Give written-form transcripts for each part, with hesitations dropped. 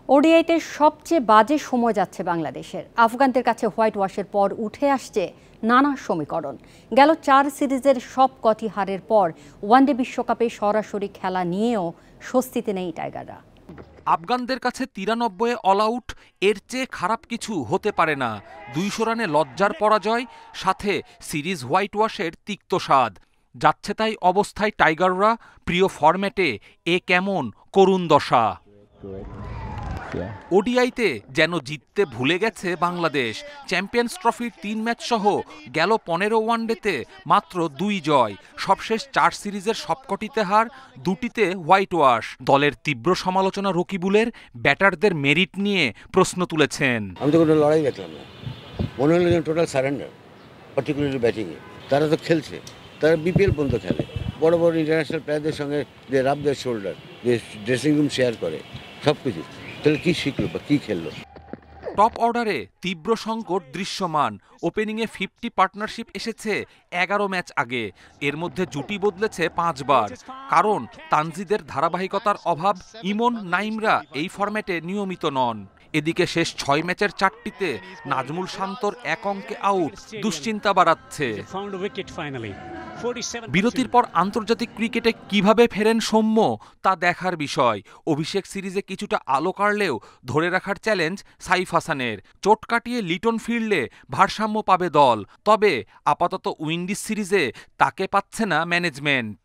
ওডিআইতে সবচেয়ে বাজে সময় যাচ্ছে বাংলাদেশের। আফগানদের কাছে হোয়াইট ওয়াশের পর উঠে আসছে নানা সমীকরণ। গেল 4 সিরিজের সব কটি হারের পর ওয়ানডে বিশ্বকাপে সরাসরি খেলা নিয়েও স্বস্তিতে নেই টাইগাররা। আফগানদের কাছে 93-এ অল আউট, এর চেয়ে খারাপ কিছু হতে পারে না। 200 রানে লজ্জার পরাজয়, সাথে সিরিজ হোয়াইট ওয়াশের তিক্ত স্বাদ। যাচ্ছে তাই অবস্থায় টাইগাররা। প্রিয় ফরম্যাটে এ কেমন করুণ দশা। ওডিআইতে যেন জিততে ভুলে গেছে বাংলাদেশ। চ্যাম্পিয়ন্স ট্রফির 3 ম্যাচ সহ গেল 15 ওয়ানডেতে মাত্র 2 জয়। সবশেষ 4 সিরিজের সবকটিতে হার, 2টিতে হোয়াইট ওয়াশ। দলের তীব্র সমালোচনা রকিবুলের। ব্যাটারদের মেরিট নিয়ে প্রশ্ন তুলেছেন। আমি তো কোনো লড়াই দেখলাম না, মনে হলো যে টোটাল সারেন্ডার, পার্টিকুলারলি ব্যাটিংয়ে। তারা তো খেলছে, তারা বিপিএল পর্যন্ত খেলে, বড় বড় ইন্টারন্যাশনাল প্লেয়ারদের সঙ্গে যে রাব দেয়ার শোল্ডার, যে ড্রেসিং রুম শেয়ার করে, সব কিছু। তাহলে কী শিখলো বা কী খেললো? টপ অর্ডারে তীব্র সংকট দৃশ্যমান। ওপেনিংয়ে 50 পার্টনারশিপ এসেছে 11 ম্যাচ আগে। এর মধ্যে জুটি বদলেছে 5 বার। কারণ তানজিদের ধারাবাহিকতার অভাব। ইমন, নাইমরা এই ফরম্যাটে নিয়মিত নন। এদিকে শেষ 6 ম্যাচের 4টিতে নাজমুল শান্তর 1 অঙ্কে আউট দুশ্চিন্তা বাড়াচ্ছে। বিরতির পর আন্তর্জাতিক ক্রিকেটে কিভাবে ফেরেন সৌম্য, তা দেখার বিষয়। অভিষেক সিরিজে কিছুটা আলো কাড়লেও ধরে রাখার চ্যালেঞ্জ সাইফ হাসানের। চোট কাটিয়ে লিটন ফিরলে ভারসাম্য পাবে দল, তবে আপাতত উইন্ডিজ সিরিজে তাকে পাচ্ছে না ম্যানেজমেন্ট।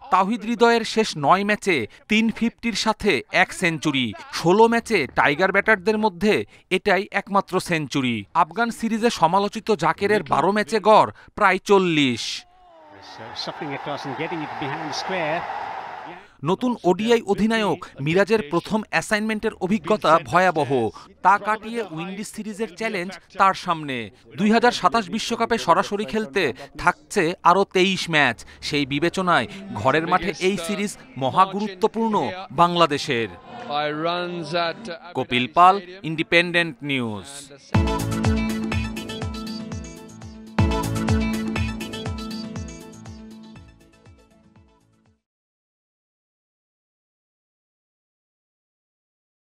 তাওহিদ হৃদয়ের শেষ 9 ম্যাচে 350-র সাথে 1 সেঞ্চুরি। 16 ম্যাচে টাইগার ব্যাটারদের মধ্যে এটাই একমাত্র সেঞ্চুরি। আফগান সিরিজে সমালোচিত জাকেরের 12 ম্যাচে গড় প্রায় 40। নতুন ওডিআই অধিনায়ক মিরাজের প্রথম অ্যাসাইনমেন্টের অভিজ্ঞতা ভয়াবহ। তা কাটিয়ে উইন্ডিজ সিরিজের চ্যালেঞ্জ তার সামনে। 2027 বিশ্বকাপে সরাসরি খেলতে থাকছে আরও 23 ম্যাচ। সেই বিবেচনায় ঘরের মাঠে এই সিরিজ মহা গুরুত্বপূর্ণ বাংলাদেশের। কপিল পাল, ইন্ডিপেন্ডেন্ট নিউজ।